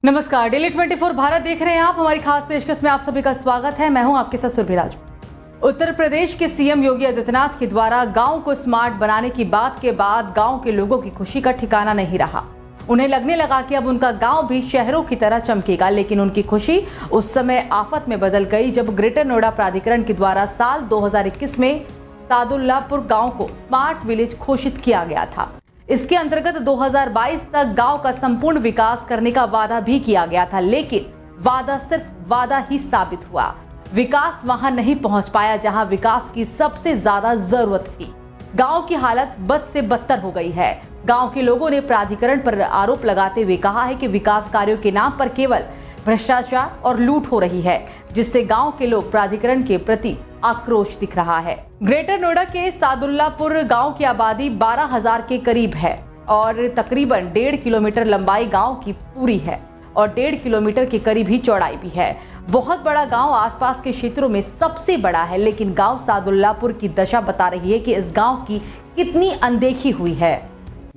नमस्कार, डेली 24 भारत देख रहे हैं आप। हमारी खास पेशकश में आप सभी का स्वागत है। मैं हूं आपके साथ सुरभि राज। उत्तर प्रदेश के सीएम योगी आदित्यनाथ के द्वारा गांव को स्मार्ट बनाने की बात के बाद गांव के लोगों की खुशी का ठिकाना नहीं रहा। उन्हें लगने लगा कि अब उनका गांव भी शहरों की तरह चमकेगा, लेकिन उनकी खुशी उस समय आफत में बदल गई जब ग्रेटर नोएडा प्राधिकरण के द्वारा साल 2021 में सादुल्लापुर गाँव को स्मार्ट विलेज घोषित किया गया था। इसके अंतर्गत 2022 तक गांव का संपूर्ण विकास करने का वादा भी किया गया था, लेकिन वादा सिर्फ वादा ही साबित हुआ। विकास वहां नहीं पहुंच पाया जहां विकास की सबसे ज्यादा जरूरत थी। गांव की हालत बद से बदतर हो गई है। गांव के लोगों ने प्राधिकरण पर आरोप लगाते हुए कहा है कि विकास कार्यों के नाम पर केवल भ्रष्टाचार और लूट हो रही है, जिससे गांव के लोग प्राधिकरण के प्रति आक्रोश दिख रहा है। ग्रेटर नोएडा के सादुल्लापुर गांव की आबादी 12,000 के करीब है और तकरीबन 1.5 किलोमीटर लंबाई गांव की पूरी है और 1.5 किलोमीटर के करीब ही चौड़ाई भी है। बहुत बड़ा गांव आसपास के क्षेत्रों में सबसे बड़ा है, लेकिन गांव सादुल्लापुर की दशा बता रही है कि इस गांव की कितनी अनदेखी हुई है।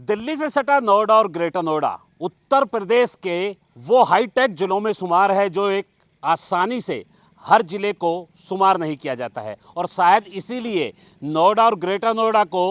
दिल्ली से सटा नोएडा और ग्रेटर नोएडा उत्तर प्रदेश के वो हाईटेक जिलों में शुमार है जो एक आसानी से हर जिले को शुमार नहीं किया जाता है, और शायद इसीलिए नोएडा और ग्रेटर नोएडा को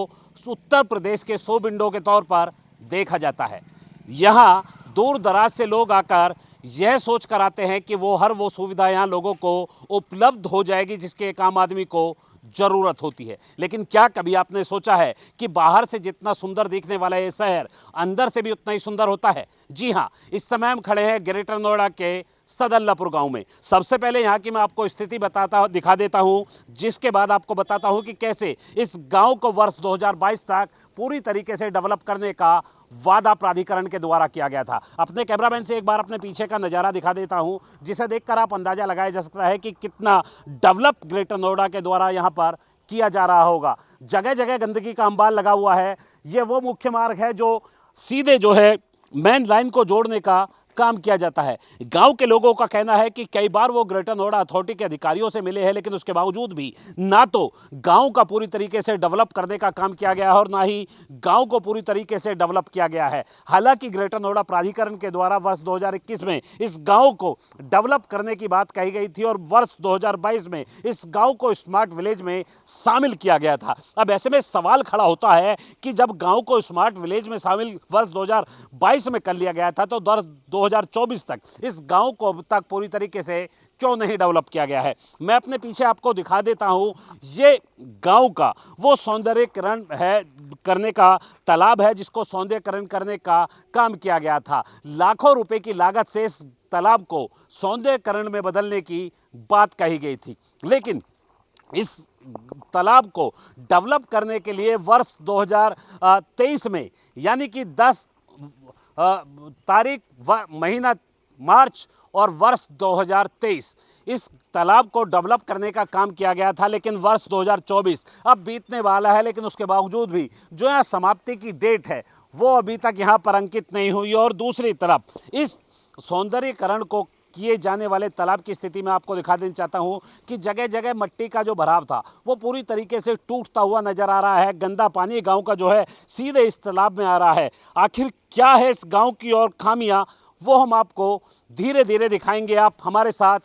उत्तर प्रदेश के 100 विंडो के तौर पर देखा जाता है। यहाँ दूर दराज से लोग आकर यह सोच कर आते हैं कि वो सुविधा यहाँ लोगों को उपलब्ध हो जाएगी जिसके एक आम आदमी को ज़रूरत होती है। लेकिन क्या कभी आपने सोचा है कि बाहर से जितना सुंदर दिखने वाला ये शहर अंदर से भी उतना ही सुंदर होता है? जी हाँ, इस समय हम खड़े हैं ग्रेटर नोएडा के सदल्लापुर गांव में। सबसे पहले यहाँ की मैं आपको स्थिति दिखा देता हूँ, जिसके बाद आपको बताता हूँ कि कैसे इस गांव को वर्ष 2022 तक पूरी तरीके से डेवलप करने का वादा प्राधिकरण के द्वारा किया गया था। अपने कैमरामैन से एक बार अपने पीछे का नज़ारा दिखा देता हूँ, जिसे देखकर आप अंदाज़ा लगाया जा सकता है कि कितना डेवलप ग्रेटर नोएडा के द्वारा यहाँ पर किया जा रहा होगा। जगह जगह गंदगी का अंबार लगा हुआ है। ये वो मुख्य मार्ग है जो सीधे जो है मेन लाइन को जोड़ने का काम किया जाता है। गांव के लोगों का कहना है कि कई बार वो ग्रेटर नोएडा अथॉरिटी के अधिकारियों से मिले हैं, लेकिन उसके बावजूद भी ना तो गांव का पूरी तरीके से डेवलप करने का काम किया गया है और ना ही गांव को पूरी तरीके से डेवलप किया गया है। हालांकि ग्रेटर नोएडा प्राधिकरण के द्वारा वर्ष 2021 में इस गांव को डेवलप करने की बात कही गई थी और वर्ष 2022 में इस गांव को स्मार्ट विलेज में शामिल किया गया था। अब ऐसे में सवाल खड़ा होता है कि जब गाँव को स्मार्ट विलेज में शामिल वर्ष 2022 में कर लिया गया था, तो 2024 तक इस गांव को अब तक पूरी तरीके से क्यों नहीं डेवलप किया गया है? मैं अपने पीछे आपको दिखा देता हूं। ये गांव का वो सौंदर्यीकरण है करने का तालाब है जिसको सौंदर्यीकरण करने का काम किया गया था। लाखों रुपए की लागत से इस तालाब को सौंदर्यीकरण में बदलने की बात कही गई थी, लेकिन इस तालाब को डेवलप करने के लिए वर्ष 2023 में यानी कि 10 तारीख महीना मार्च और वर्ष 2023 इस तालाब को डेवलप करने का काम किया गया था। लेकिन वर्ष 2024 अब बीतने वाला है, लेकिन उसके बावजूद भी जो यहाँ समाप्ति की डेट है वो अभी तक यहाँ पर अंकित नहीं हुई। और दूसरी तरफ इस सौंदर्यीकरण को किए जाने वाले तालाब की स्थिति में आपको दिखा देना चाहता हूँ कि जगह जगह मिट्टी का जो भराव था वो पूरी तरीके से टूटता हुआ नजर आ रहा है। गंदा पानी गांव का जो है सीधे इस तालाब में आ रहा है। आखिर क्या है इस गांव की और खामियां, वो हम आपको धीरे धीरे दिखाएंगे। आप हमारे साथ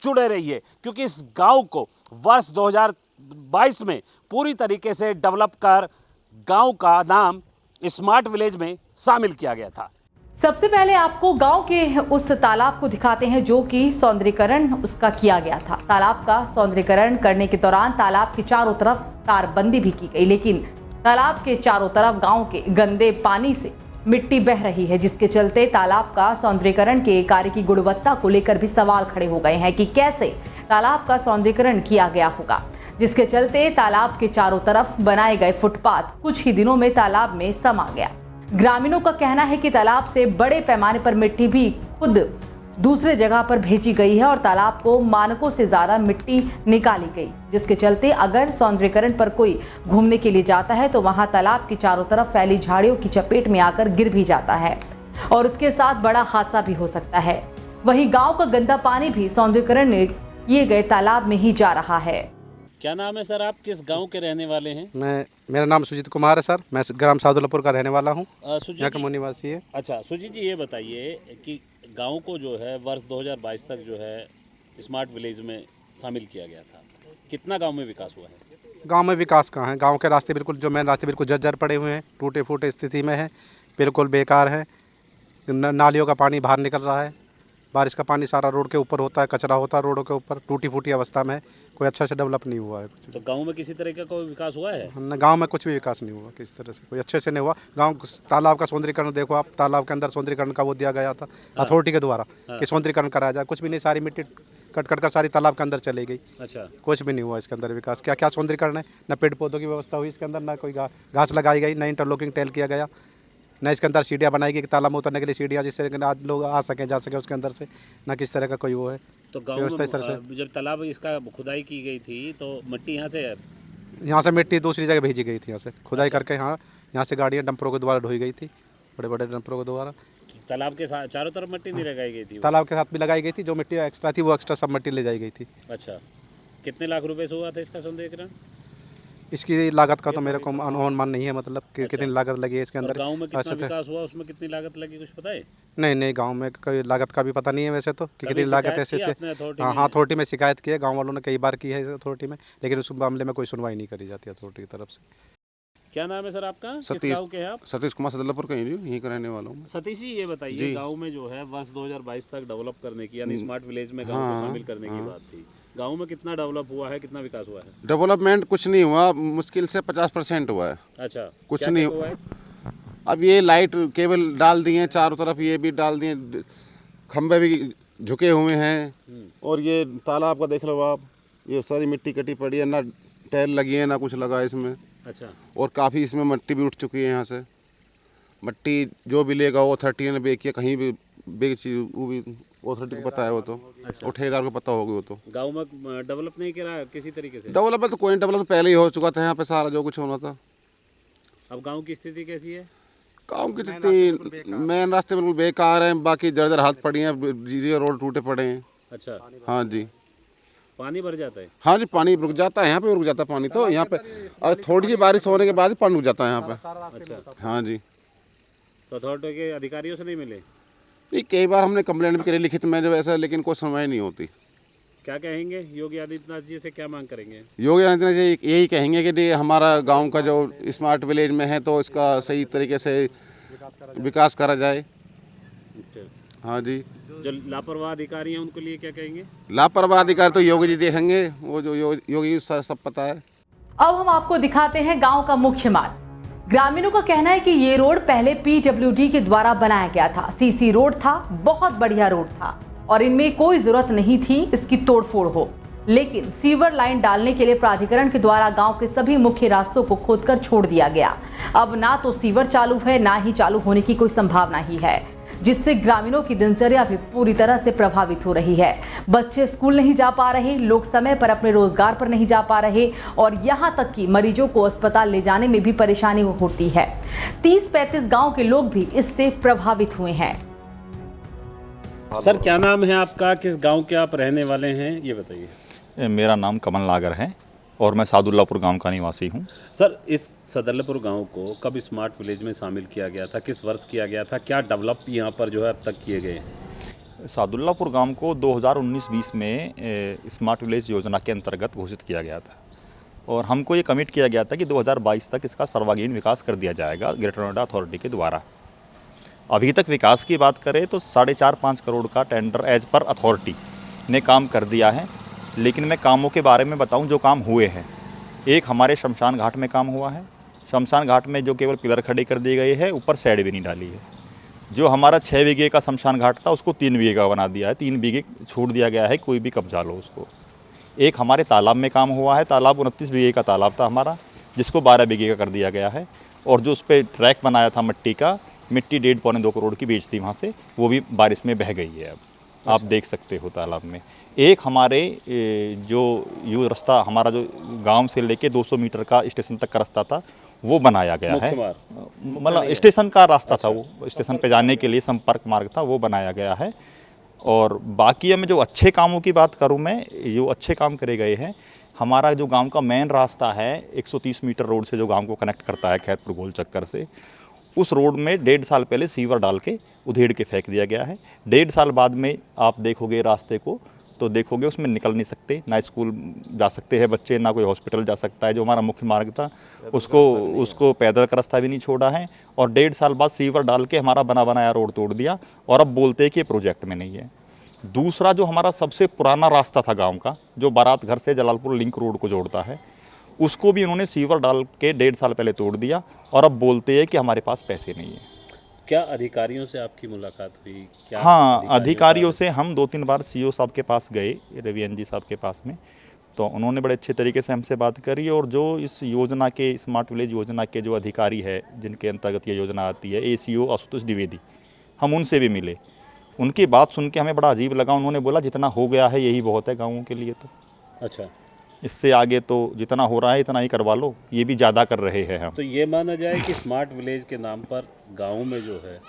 जुड़े रहिए, क्योंकि इस गाँव को वर्ष 2022 में पूरी तरीके से डेवलप कर गाँव का नाम स्मार्ट विलेज में शामिल किया गया था। सबसे पहले आपको गांव के उस तालाब को दिखाते हैं जो कि सौंदर्यीकरण उसका किया गया था। तालाब का सौंदर्यीकरण करने के दौरान तालाब के चारों तरफ तारबंदी भी की गई, लेकिन तालाब के चारों तरफ गांव के गंदे पानी से मिट्टी बह रही है, जिसके चलते तालाब का सौंदर्यीकरण के कार्य की गुणवत्ता को लेकर भी सवाल खड़े हो गए हैं कि कैसे तालाब का सौंदर्यीकरण किया गया होगा, जिसके चलते तालाब के चारों तरफ बनाए गए फुटपाथ कुछ ही दिनों में तालाब में समा गया। ग्रामीणों का कहना है कि तालाब से बड़े पैमाने पर मिट्टी भी खुद दूसरे जगह पर भेजी गई है और तालाब को मानकों से ज्यादा मिट्टी निकाली गई, जिसके चलते अगर सौंदर्यीकरण पर कोई घूमने के लिए जाता है तो वहां तालाब की चारों तरफ फैली झाड़ियों की चपेट में आकर गिर भी जाता है और उसके साथ बड़ा हादसा भी हो सकता है। वहीं गांव का गंदा पानी भी सौंदर्यीकरण किए गए तालाब में ही जा रहा है। क्या नाम है सर, आप किस गांव के रहने वाले हैं? मेरा नाम सुजीत कुमार है सर। मैं ग्राम सादुल्लापुर का रहने वाला हूँ, सुजीत यहाँ का जी, मूल निवासी है। अच्छा सुजीत जी, ये बताइए कि गांव को जो है वर्ष 2022 तक जो है स्मार्ट विलेज में शामिल किया गया था, कितना गांव में विकास हुआ है? गांव में विकास कहाँ है? गांव के रास्ते बिल्कुल, जो मेन रास्ते बिल्कुल जर्जर पड़े हुए हैं, टूटे फूटे स्थिति में है, बिल्कुल बेकार है। नालियों का पानी बाहर निकल रहा है, बारिश का पानी सारा रोड के ऊपर होता है, कचरा होता है रोडों के ऊपर, टूटी फूटी अवस्था में है, कोई अच्छा से डेवलप नहीं हुआ है। तो गांव में किसी तरह का कोई विकास हुआ है? गांव में कुछ भी विकास नहीं हुआ, किसी तरह से कोई अच्छे से नहीं हुआ। गांव तालाब का सौंदर्यीकरण देखो आप, तालाब के अंदर सौंदर्यीकरण का वो दिया गया था अथॉरिटी के द्वारा कि सौंदर्यीकरण कराया जाए, कुछ भी नहीं, सारी मिट्टी कट कट कर सारी तालाब के अंदर चली गई। अच्छा, कुछ भी नहीं हुआ इसके अंदर विकास। क्या क्या सौंदर्यीकरण है? न पेड़ पौधों की व्यवस्था हुई इसके अंदर, ना कोई घास लगाई गई, न इंटरलॉकिंग टेल किया गया, न इसके अंदर सीढ़ियाँ बनाई गई कि तालाब में उतरने के लिए सीढ़ियाँ, जिससे आज लोग आ सकें जा सकें उसके अंदर से, ना किस तरह का कोई वो है। तो गांव व्यवस्था इस तरह में जब तालाब इसका खुदाई की गई थी तो मिट्टी यहाँ से यहाँ से मिट्टी दूसरी जगह भेजी गई थी, यहाँ से खुदाई करके यहाँ से गाड़ियाँ डंपरों के द्वारा ढोई गई थी, बड़े बड़े डंपरों के द्वारा। तालाब के चारों तरफ मिट्टी नहीं लगाई गई थी? तालाब के साथ भी लगाई गई थी, जो मिट्टी एक्स्ट्रा थी वो एक्स्ट्रा सब मिट्टी ले जाई गई थी। अच्छा, कितने लाख रुपए से हुआ था इसका सौंदर्यीकरण? इसकी लागत का तो मेरे को अनुमान नहीं है, मतलब कि कितनी लागत लगी है इसके अंदर। गांव में कितना विकास हुआ, उसमें कितनी लागत लगी, कुछ पता है? नहीं, गांव में कोई लागत का भी पता नहीं है वैसे तो, कि कितनी लागत ऐसे से। हाँ, अथॉरिटी में शिकायत की है, गांव वालों ने कई बार की है अथॉरिटी में, लेकिन उस मामले में कोई सुनवाई नहीं करी जाती अथॉरिटी की तरफ से। क्या नाम है सर आपका? सतीश। किस गांव के हैं आप? सतीश कुमार सादुल्लापुर का यहीं का रहने वाला हूँ। सतीश जी, ये बताइए, गांव में जो है वर्ष 2022 तक डेवलप करने की, यानी स्मार्ट विलेज में गांव को शामिल करने की बात थी। गांव में कितना डेवलप हुआ है, कितना विकास हुआ है? डेवलपमेंट कुछ नहीं हुआ, मुश्किल से 50% हुआ है। अच्छा, कुछ क्या नहीं हुआ है? अब ये लाइट केबल डाल दिए चारों तरफ, ये भी डाल दिए, खंभे भी झुके हुए हैं, और ये तालाब का देख लो आप, ये सारी मिट्टी कटी पड़ी है, ना टाइल लगी है ना कुछ लगा है इसमें। अच्छा, और काफ़ी इसमें मिट्टी भी उठ चुकी है। यहाँ से मिट्टी जो भी लेगा वो अथॉरिटी ने बेची है, कहीं भी बेची, वो भी अथॉरिटी को पता है, वो तो और ठेकेदार को पता होगी। वो तो गांव में डेवलप नहीं करा किसी तरीके से? डेवलपमेंट तो कोई डेवलप पहले ही हो चुका था यहाँ पे, सारा जो कुछ होना था। अब गांव की स्थिति कैसी है? गाँव की स्थिति, मेन रास्ते बिल्कुल बेकार हैं, बाकी जर्जर हाथ पड़ी हैं, जीजे रोड टूटे पड़े हैं। अच्छा, हाँ जी, पानी भर जाता है? हाँ जी, पानी रुक जाता है यहाँ पे, रुक जाता है पानी तो यहाँ पे, और थोड़ी सी बारिश होने के बाद ही पानी रुक जाता है यहाँ पे। अच्छा, हाँ जी। तो अथॉरिटी के अधिकारियों से नहीं मिले? नहीं, कई बार हमने कंप्लेंट भी करी लिखित में जो ऐसा, लेकिन कोई सुनवाई नहीं होती। क्या कहेंगे योगी आदित्यनाथ जी से, क्या मांग करेंगे? योगी आदित्यनाथ जी यही कहेंगे कि हमारा गांव का जो स्मार्ट विलेज में है तो इसका सही तरीके से विकास करा जाए। अच्छा, हाँ जी। जो लापरवाह अधिकारी हैं उनके लिए क्या कहेंगे? लापरवाह अधिकारी तो योगी जी देखेंगे, वो जो योगी सब पता है। अब हम आपको दिखाते हैं गांव का मुख्य मार्ग। ग्रामीणों का कहना है कि ये रोड पहले पीडब्ल्यूडी के द्वारा बनाया गया था, सीसी रोड था, बहुत बढ़िया रोड था और इनमें कोई जरूरत नहीं थी इसकी तोड़फोड़ हो, लेकिन सीवर लाइन डालने के लिए प्राधिकरण के द्वारा गांव के सभी मुख्य रास्तों को खोदकर छोड़ दिया गया। अब ना तो सीवर चालू है, ना ही चालू होने की कोई संभावना ही है, जिससे ग्रामीणों की दिनचर्या भी पूरी तरह से प्रभावित हो रही है। बच्चे स्कूल नहीं जा पा रहे, लोग समय पर अपने रोजगार पर नहीं जा पा रहे और यहां तक कि मरीजों को अस्पताल ले जाने में भी परेशानी होती है। 30-35 गांव के लोग भी इससे प्रभावित हुए हैं। सर, क्या नाम है आपका, किस गांव के आप रहने वाले हैं, ये बताइए। मेरा नाम कमल नागर है और मैं सादुल्लापुर गांव का निवासी हूं। सर, इस सादुल्लापुर गांव को कब स्मार्ट विलेज में शामिल किया गया था, किस वर्ष किया गया था, क्या डेवलप यहाँ पर जो है अब तक किए गए हैं? सादुल्लापुर गांव को 2019-20 में स्मार्ट विलेज योजना के अंतर्गत घोषित किया गया था और हमको ये कमिट किया गया था कि 2022 तक इसका सर्वांगीण विकास कर दिया जाएगा ग्रेटर नोएडा अथॉरिटी के द्वारा। अभी तक विकास की बात करें तो 4.5-5 करोड़ का टेंडर एज पर अथॉरिटी ने काम कर दिया है, लेकिन मैं कामों के बारे में बताऊं जो काम हुए हैं। एक हमारे शमशान घाट में काम हुआ है, शमशान घाट में जो केवल पिलर खड़ी कर दी गई है, ऊपर शेड भी नहीं डाली है। जो हमारा 6 बीघे का शमशान घाट था उसको 3 बीघे का बना दिया है, 3 बीघे छूट दिया गया है, कोई भी कब्जा लो उसको। एक हमारे तालाब में काम हुआ है, तालाब 29 बीघे का तालाब था हमारा, जिसको 12 बीघे का कर दिया गया है। और जो उस पर ट्रैक बनाया था मिट्टी का, मिट्टी 1.5-2 करोड़ की बेच थी वहाँ से, वो भी बारिश में बह गई है। अब आप देख सकते हो तालाब में। एक हमारे जो रास्ता हमारा जो गांव से लेके 200 मीटर का स्टेशन तक का रास्ता था वो बनाया गया है, मतलब स्टेशन का रास्ता था, वो स्टेशन पे जाने के लिए संपर्क मार्ग था, वो बनाया गया है। और बाकी में जो अच्छे कामों की बात करूं मैं, जो अच्छे काम करे गए हैं, हमारा जो गांव का मेन रास्ता है 130 मीटर रोड से जो गांव को कनेक्ट करता है खैरपुर गोल चक्कर से, उस रोड में 1.5 साल पहले सीवर डाल के उधेड़ के फेंक दिया गया है। 1.5 साल बाद में आप देखोगे रास्ते को तो देखोगे उसमें निकल नहीं सकते, ना स्कूल जा सकते हैं बच्चे, ना कोई हॉस्पिटल जा सकता है। जो हमारा मुख्य मार्ग था उसको पैदल का रास्ता भी नहीं छोड़ा है, और 1.5 साल बाद सीवर डाल के हमारा बना बनाया रोड तोड़ दिया, और अब बोलते हैं कि ये प्रोजेक्ट में नहीं है। दूसरा जो हमारा सबसे पुराना रास्ता था गांव का, जो बारात घर से जलालपुर लिंक रोड को जोड़ता है, उसको भी इन्होंने सीवर डाल के 1.5 साल पहले तोड़ दिया, और अब बोलते हैं कि हमारे पास पैसे नहीं है। क्या अधिकारियों से आपकी मुलाकात हुई? क्या हाँ, अधिकारियों से हम 2-3 बार सीओ साहब के पास गए, रवियन जी साहब के पास में, तो उन्होंने बड़े अच्छे तरीके से हमसे बात करी। और जो इस योजना के, स्मार्ट विलेज योजना के जो अधिकारी है जिनके अंतर्गत ये योजना आती है, ACO आशुतोष द्विवेदी, हम उनसे भी मिले। उनकी बात सुन के हमें बड़ा अजीब लगा। उन्होंने बोला जितना हो गया है यही बहुत है गाँवों के लिए, तो अच्छा, इससे आगे तो जितना हो रहा है इतना ही करवा लो, ये भी ज़्यादा कर रहे हैं हम। तो ये माना जाए कि स्मार्ट विलेज के नाम पर गाँव में जो है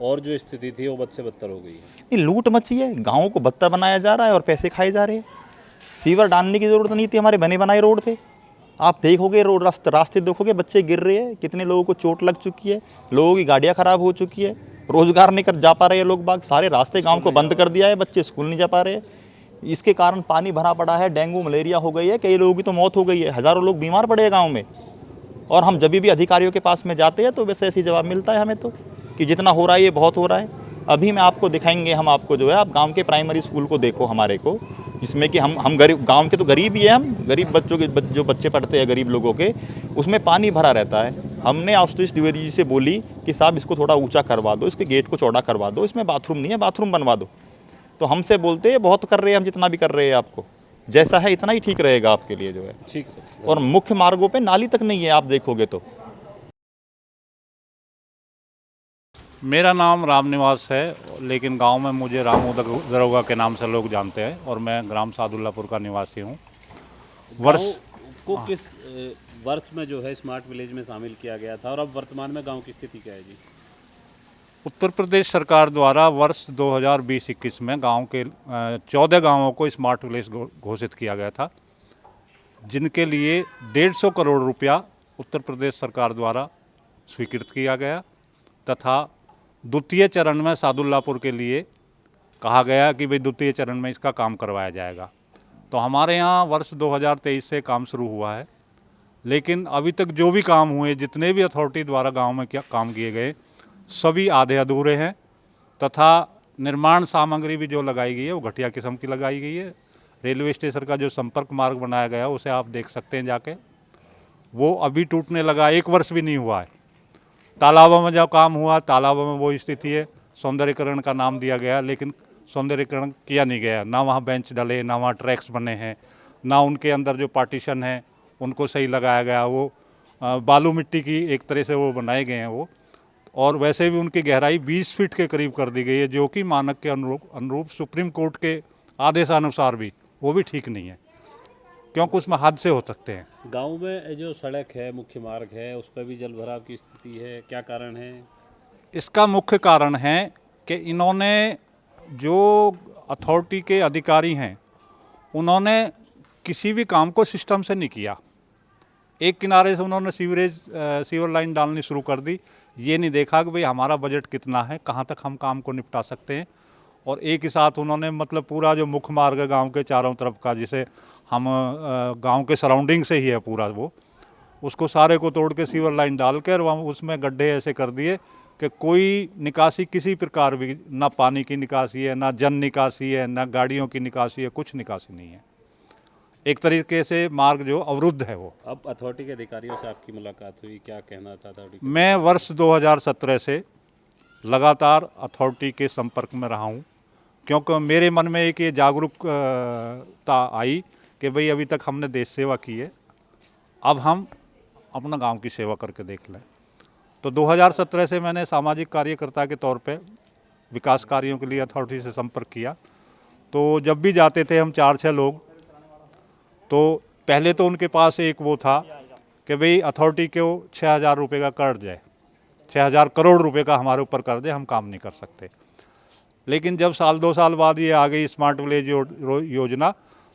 और जो स्थिति थी वो बद से बदतर हो गई है। ये लूट मची है, गाँव को बदतर बनाया जा रहा है और पैसे खाए जा रहे हैं। सीवर डालने की ज़रूरत नहीं थी, हमारे बने बनाए रोड थे। आप देखोगे रोड रास्ते देखोगे, बच्चे गिर रहे हैं, कितने लोगों को चोट लग चुकी है, लोगों की गाड़ियाँ ख़राब हो चुकी है, रोज़गार नहीं कर जा पा रहे हैं लोग बाग, सारे रास्ते गांव को बंद कर दिया है, बच्चे स्कूल नहीं जा पा रहे हैं। इसके कारण पानी भरा पड़ा है, डेंगू मलेरिया हो गई है, कई लोगों की तो मौत हो गई है, हज़ारों लोग बीमार पड़े हैं गाँव में। और हम जब भी अधिकारियों के पास में जाते हैं तो वैसे ऐसी जवाब मिलता है हमें तो कि जितना हो रहा है ये बहुत हो रहा है। अभी मैं आपको दिखाएंगे, हम आपको जो है, आप गांव के प्राइमरी स्कूल को देखो हमारे को, जिसमें कि हम गरीब, गांव के तो गरीब ही है, हम गरीब बच्चों के जो बच्चे पढ़ते हैं गरीब लोगों के, उसमें पानी भरा रहता है। हमने आशुतोष द्विवेदी जी से बोली कि साहब इसको थोड़ा ऊंचा करवा दो, इसके गेट को चौड़ा करवा दो, इसमें बाथरूम नहीं है, बाथरूम बनवा दो। तो हमसे बोलते हैं बहुत कर रहे हैं हम, जितना भी कर रहे हैं आपको जैसा है इतना ही ठीक रहेगा आपके लिए जो है। ठीक है। और मुख्य मार्गों पे नाली तक नहीं है, आप देखोगे तो। मेरा नाम रामनिवास है, लेकिन गांव में मुझे रामू दरोगा के नाम से लोग जानते हैं, और मैं ग्राम सादुल्लापुर का निवासी हूं। वर्ष को किस वर्ष में जो है स्मार्ट विलेज में शामिल किया गया था, और अब वर्तमान में गांव की स्थिति क्या है जी? उत्तर प्रदेश सरकार द्वारा वर्ष 2020-21 में गांव के 14 गांवों को स्मार्ट विलेज घोषित किया गया था, जिनके लिए 150 करोड़ रुपया उत्तर प्रदेश सरकार द्वारा स्वीकृत किया गया, तथा द्वितीय चरण में सादुल्लापुर के लिए कहा गया कि भाई द्वितीय चरण में इसका काम करवाया जाएगा। तो हमारे यहाँ वर्ष 2023 से काम शुरू हुआ है, लेकिन अभी तक जो भी काम हुए, जितने भी अथॉरिटी द्वारा गांव में क्या काम किए गए, सभी आधे अधूरे हैं, तथा निर्माण सामग्री भी जो लगाई गई है वो घटिया किस्म की लगाई गई है। रेलवे स्टेशन का जो संपर्क मार्ग बनाया गया उसे आप देख सकते हैं जाके, वो अभी टूटने लगा, 1 वर्ष भी नहीं हुआ है। तालाबों में जब काम हुआ, तालाबों में वो स्थिति है, सौंदर्यीकरण का नाम दिया गया, लेकिन सौंदर्यीकरण किया नहीं गया। ना वहाँ बेंच डले, ना वहाँ ट्रैक्स बने हैं, ना उनके अंदर जो पार्टीशन है उनको सही लगाया गया। वो बालू मिट्टी की एक तरह से वो बनाए गए हैं वो, और वैसे भी उनकी गहराई 20 फीट के करीब कर दी गई है, जो कि मानक के अनुरूप सुप्रीम कोर्ट के आदेशानुसार भी वो भी ठीक नहीं है, क्योंकि उसमें हादसे हो सकते हैं। गांव में जो सड़क है, मुख्य मार्ग है, उस पर भी जल भराव की स्थिति है, क्या कारण है? इसका मुख्य कारण है कि इन्होंने, जो अथॉरिटी के अधिकारी हैं, उन्होंने किसी भी काम को सिस्टम से नहीं किया। एक किनारे से उन्होंने सीवर लाइन डालनी शुरू कर दी, ये नहीं देखा कि भाई हमारा बजट कितना है, कहाँ तक हम काम को निपटा सकते हैं। और एक ही साथ उन्होंने मतलब पूरा जो मुख्य मार्ग है गांव के चारों तरफ का, जिसे हम गांव के सराउंडिंग से ही है पूरा वो, उसको सारे को तोड़ के सीवर लाइन डाल कर वहाँ उसमें गड्ढे ऐसे कर दिए कि कोई निकासी किसी प्रकार भी, ना पानी की निकासी है, ना जन निकासी है, ना गाड़ियों की निकासी है, कुछ निकासी नहीं है। एक तरीके से मार्ग जो अवरुद्ध है वो। अब अथॉरिटी के अधिकारियों से आपकी मुलाकात हुई, क्या कहना था अथॉरिटी? मैं वर्ष 2017 से लगातार अथॉरिटी के संपर्क में रहा हूँ, क्योंकि मेरे मन में एक ये जागरूकता आई कि भाई अभी तक हमने देश सेवा की है, अब हम अपना गांव की सेवा करके देख लें। तो 2017 से मैंने सामाजिक कार्यकर्ता के तौर पे विकास कार्यों के लिए अथॉरिटी से संपर्क किया। तो जब भी जाते थे हम 4-6 लोग, तो पहले तो उनके पास एक वो था कि भाई अथॉरिटी को 6,000 रुपये का कर्ज है, 6,000 करोड़ रुपए का हमारे ऊपर कर्ज है, हम काम नहीं कर सकते। लेकिन जब साल 2 साल बाद ये आ गई स्मार्ट विलेज योजना,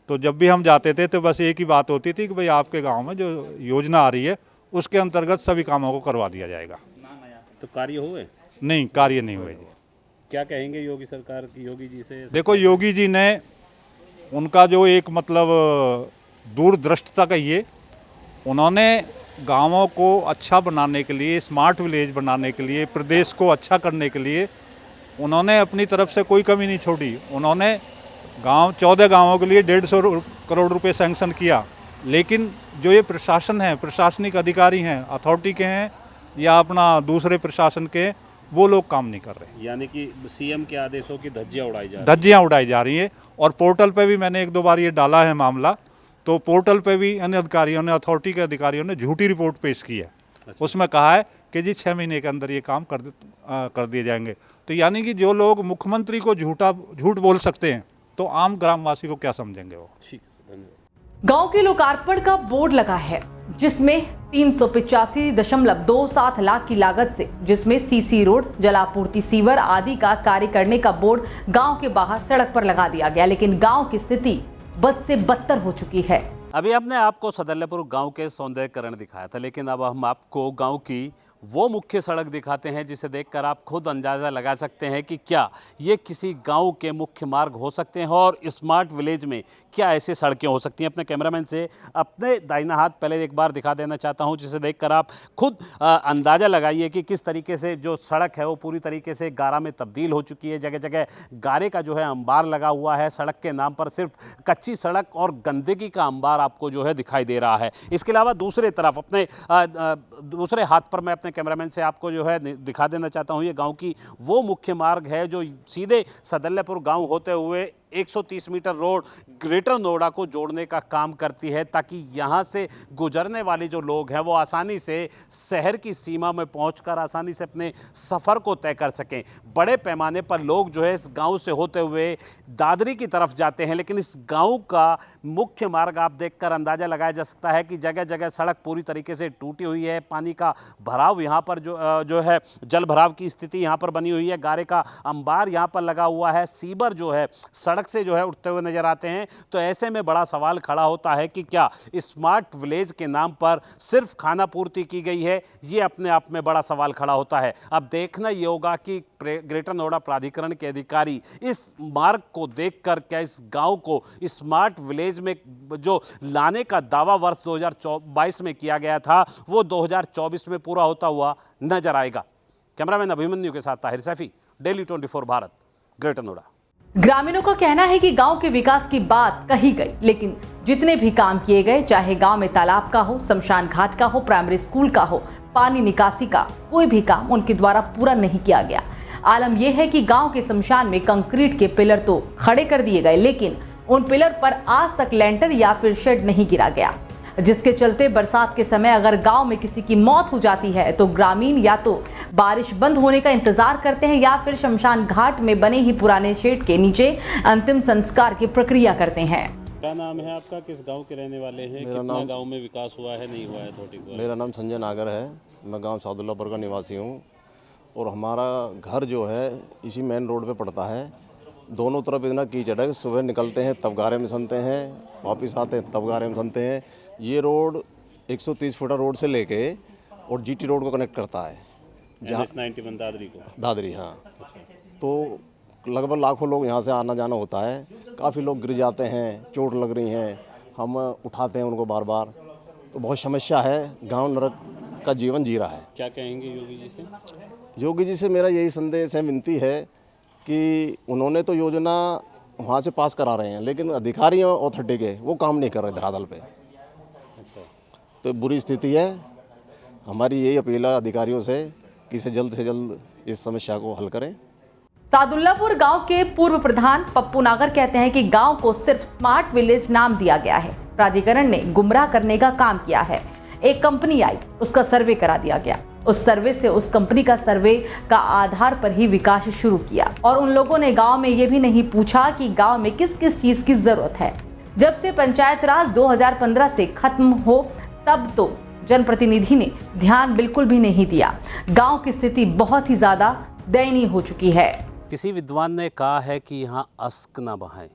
तो जब भी हम जाते थे तो बस एक ही बात होती थी कि भाई आपके गांव में जो योजना आ रही है उसके अंतर्गत सभी कामों को करवा दिया जाएगा। तो कार्य हुए? नहीं, कार्य नहीं हुए जी। क्या कहेंगे योगी सरकार की, योगी जी से? देखो, योगी जी ने उनका जो एक मतलब दूरदृष्टता कहिए, उन्होंने गांवों को अच्छा बनाने के लिए, स्मार्ट विलेज बनाने के लिए, प्रदेश को अच्छा करने के लिए उन्होंने अपनी तरफ से कोई कमी नहीं छोड़ी। उन्होंने 14 गांवों के लिए 150 करोड़ रुपए सैंक्शन किया, लेकिन जो ये प्रशासन है, प्रशासनिक अधिकारी हैं, अथॉरिटी के हैं या अपना दूसरे प्रशासन के, वो लोग काम नहीं कर रहे। यानी कि सीएम के आदेशों की धज्जियां उड़ाई जा रही हैं। और पोर्टल पे भी मैंने 1-2 बार ये डाला है मामला, तो पोर्टल पे भी अन्य अधिकारियों ने, अथॉरिटी के अधिकारियों ने झूठी रिपोर्ट पेश की है। उसमें कहा है कि जी 6 महीने के अंदर ये काम कर दिए जाएंगे। तो यानी कि जो लोग मुख्यमंत्री को झूठ बोल सकते हैं, तो आम ग्रामवासी को क्या समझेंगे वो। ठीक है, धन्यवाद। गांव के लोकार्पण का बोर्ड लगा है जिसमें 385.27 लाख की लागत से, जिसमें सीसी रोड, जलापूर्ति, सीवर आदि का कार्य करने का बोर्ड गांव के बाहर सड़क पर लगा दिया गया, लेकिन गांव की स्थिति बद से बदतर हो चुकी है। अभी हमने आपको सदल्यपुर गांव के सौंदर्यकरण दिखाया था, लेकिन अब हम आपको गांव की वो मुख्य सड़क दिखाते हैं जिसे देखकर आप खुद अंदाज़ा लगा सकते हैं कि क्या ये किसी गांव के मुख्य मार्ग हो सकते हैं और स्मार्ट विलेज में क्या ऐसी सड़कें हो सकती हैं। अपने कैमरामैन से अपने दाहिना हाथ पहले एक बार दिखा देना चाहता हूं, जिसे देखकर आप खुद अंदाज़ा लगाइए कि किस तरीके से जो सड़क है वो पूरी तरीके से गारा में तब्दील हो चुकी है। जगह जगह गारे का जो है अंबार लगा हुआ है, सड़क के नाम पर सिर्फ कच्ची सड़क और गंदगी का अंबार आपको जो है दिखाई दे रहा है। इसके अलावा दूसरे तरफ अपने दूसरे हाथ पर मैं अपने कैमरामैन से आपको जो है दिखा देना चाहता हूं, ये गांव की वो मुख्य मार्ग है जो सीधे सदल्यपुर गांव होते हुए 130 मीटर रोड ग्रेटर नोएडा को जोड़ने का काम करती है, ताकि यहाँ से गुजरने वाले जो लोग हैं वो आसानी से शहर की सीमा में पहुंचकर आसानी से अपने सफ़र को तय कर सकें। बड़े पैमाने पर लोग जो है इस गांव से होते हुए दादरी की तरफ जाते हैं, लेकिन इस गांव का मुख्य मार्ग आप देखकर अंदाज़ा लगाया जा सकता है कि जगह जगह सड़क पूरी तरीके से टूटी हुई है। पानी का भराव यहाँ पर जो है जल भराव की स्थिति यहाँ पर बनी हुई है। गारे का अंबार यहाँ पर लगा हुआ है। सीवर जो है सड़क से जो है उठते हुए नजर आते हैं। तो ऐसे में बड़ा सवाल खड़ा होता है कि क्या स्मार्ट विलेज के नाम पर सिर्फ खाना पूर्ति की गई है, ये अपने आप में बड़ा सवाल खड़ा होता है। अब देखना ये होगा कि ग्रेटर नोएडा प्राधिकरण के अधिकारी इस मार्ग को देखकर क्या इस गांव को स्मार्ट विलेज में जो लाने का दावा वर्ष 2022 में किया गया था वो 2024 में पूरा होता हुआ नजर आएगा। कैमरामैन अभिमन्यु के साथ ताहिर सैफी, डेली 24 भारत, ग्रेटर नोएडा। ग्रामीणों का कहना है कि गांव के विकास की बात कही गई, लेकिन जितने भी काम किए गए, चाहे गांव में तालाब का हो, शमशान घाट का हो, प्राइमरी स्कूल का हो, पानी निकासी का, कोई भी काम उनके द्वारा पूरा नहीं किया गया। आलम यह है कि गांव के शमशान में कंक्रीट के पिलर तो खड़े कर दिए गए, लेकिन उन पिलर पर आज तक लेंटर या फिर शेड नहीं गिरा गया, जिसके चलते बरसात के समय अगर गांव में किसी की मौत हो जाती है तो ग्रामीण या तो बारिश बंद होने का इंतजार करते हैं या फिर शमशान घाट में बने ही पुराने शेड के नीचे अंतिम संस्कार की प्रक्रिया करते हैं। क्या नाम है आपका, किस गांव के रहने वाले हैं? कितना गांव में विकास हुआ है, नहीं हुआ है? थोड़ी मेरा नाम संजय नागर है, मैं गांव सादुल्लापुर का निवासी हूं और हमारा घर जो है इसी मेन रोड पे पड़ता है। दोनों तरफ इतना कीचड़ है कि सुबह निकलते हैं तब गारे में सनते हैं, वापस आते हैं तब गारे में सनते हैं। ये रोड 130 फुटा रोड से लेके और जीटी रोड को कनेक्ट करता है, जहाँ 91 दादरी को, दादरी, हाँ। तो लगभग लाखों लोग यहाँ से आना जाना होता है। काफ़ी लोग गिर जाते हैं, चोट लग रही हैं, हम उठाते हैं उनको बार बार। तो बहुत समस्या है, गांव नरक का जीवन जी रहा है। क्या कहेंगे योगी जी से? योगी जी से मेरा यही संदेश है, विनती है कि उन्होंने तो योजना वहाँ से पास करा रहे हैं, लेकिन अधिकारी और अथॉरिटी के वो काम नहीं कर रहे धरातल पे। तो बुरी स्थिति है। हमारी यही अपील है अधिकारियों से कि इसे जल्द से जल्द इस समस्या को हल करें। सादुल्लापुर गांव के पूर्व प्रधान पप्पू नागर कहते हैं कि गांव को सिर्फ स्मार्ट विलेज नाम दिया गया है। प्राधिकरण ने गुमराह करने का काम किया है। एक कंपनी आई, उसका सर्वे करा दिया गया। उस सर्वे से उस कंपनी का सर्वे का आधार पर ही विकास शुरू किया और उन लोगों ने गांव में ये भी नहीं पूछा कि गांव में किस किस चीज की जरूरत है। जब से पंचायत राज 2015 से खत्म हो तब तो जनप्रतिनिधि ने ध्यान बिल्कुल भी नहीं दिया। गांव की स्थिति बहुत ही ज्यादा दयनीय हो चुकी है। किसी विद्वान ने कहा है कि यहाँ अश्क ना बहाएं,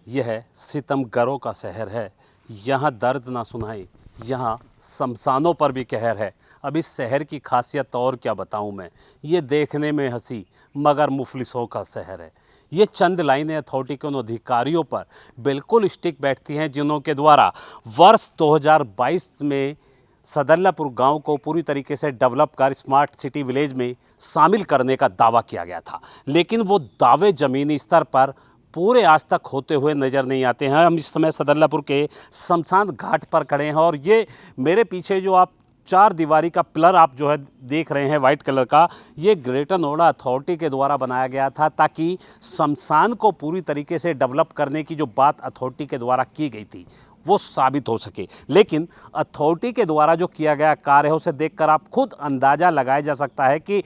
यह सितमगरों का शहर है। यहाँ दर्द ना सुनाएं, यहाँ शमशानों पर भी कहर है। अब इस शहर की खासियत और क्या बताऊं मैं, ये देखने में हंसी मगर मुफलिसों का शहर है। ये चंद लाइनें अथॉरिटी के उन अधिकारियों पर बिल्कुल स्टिक बैठती हैं जिन्हों के द्वारा वर्ष 2022 में सदल्लापुर गांव को पूरी तरीके से डेवलप कर स्मार्ट सिटी विलेज में शामिल करने का दावा किया गया था, लेकिन वो दावे ज़मीनी स्तर पर पूरे आज तक होते हुए नज़र नहीं आते हैं। हम इस समय सदल्लापुर के शमशान घाट पर खड़े हैं और ये मेरे पीछे जो आप 4 दीवारी का पिलर आप जो है देख रहे हैं वाइट कलर का, ये ग्रेटर नोएडा अथॉरिटी के द्वारा बनाया गया था ताकि शमशान को पूरी तरीके से डेवलप करने की जो बात अथॉरिटी के द्वारा की गई थी वो साबित हो सके। लेकिन अथॉरिटी के द्वारा जो किया गया कार्य है उसे देखकर आप खुद अंदाज़ा लगाया जा सकता है कि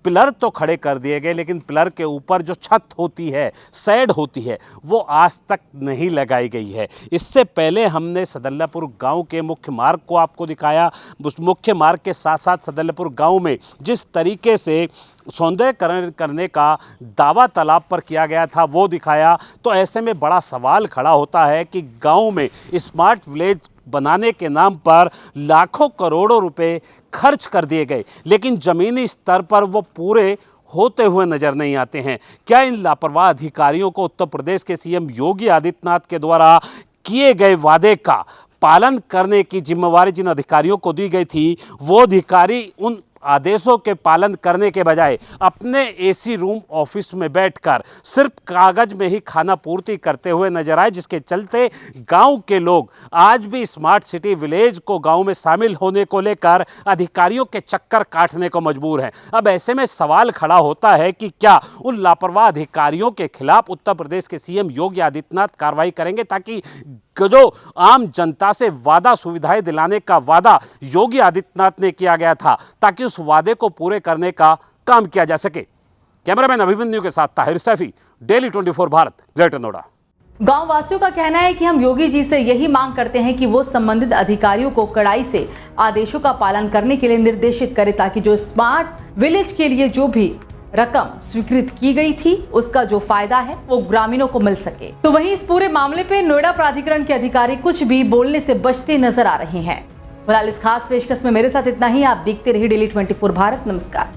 पिलर तो खड़े कर दिए गए, लेकिन पिलर के ऊपर जो छत होती है, शेड होती है, वो आज तक नहीं लगाई गई है। इससे पहले हमने सदल्लापुर गांव के मुख्य मार्ग को आपको दिखाया। उस मुख्य मार्ग के साथ साथ सदल्लापुर गांव में जिस तरीके से सौंदर्यकरण करने का दावा तालाब पर किया गया था वो दिखाया। तो ऐसे में बड़ा सवाल खड़ा होता है कि गाँव में स्मार्ट विलेज बनाने के नाम पर लाखों करोड़ों रुपए खर्च कर दिए गए, लेकिन ज़मीनी स्तर पर वो पूरे होते हुए नज़र नहीं आते हैं। क्या इन लापरवाह अधिकारियों को उत्तर प्रदेश के सीएम योगी आदित्यनाथ के द्वारा किए गए वादे का पालन करने की जिम्मेवारी जिन अधिकारियों को दी गई थी, वो अधिकारी उन आदेशों के पालन करने के बजाय अपने एसी रूम ऑफिस में बैठकर सिर्फ कागज में ही खाना पूर्ति करते हुए नजर आए, जिसके चलते गांव के लोग आज भी स्मार्ट सिटी विलेज को गांव में शामिल होने को लेकर अधिकारियों के चक्कर काटने को मजबूर हैं। अब ऐसे में सवाल खड़ा होता है कि क्या उन लापरवाह अधिकारियों के खिलाफ उत्तर प्रदेश के सीएम योगी आदित्यनाथ कार्रवाई करेंगे ताकि जो आम जनता से वादा सुविधाएं दिलाने का वादा योगी आदित्यनाथ ने किया गया था, ताकि उस वादे को पूरे करने का काम किया जा सके। कैमरामैन अभिमन्यु के साथ ताहिर सैफी, डेली 24 भारत, ग्रेटर नोएडा। गांव वासियों का कहना है कि हम योगी जी से यही मांग करते हैं कि वो संबंधित अधिकारियों को कड़ाई से आदेशों का पालन करने के लिए निर्देशित करें, ताकि जो स्मार्ट विलेज के लिए जो भी रकम स्वीकृत की गई थी उसका जो फायदा है वो ग्रामीणों को मिल सके। तो वहीं इस पूरे मामले पे नोएडा प्राधिकरण के अधिकारी कुछ भी बोलने से बचते नजर आ रहे हैं। फिलहाल इस खास पेशकश में मेरे साथ इतना ही। आप देखते रहिए डेली 24 भारत। नमस्कार।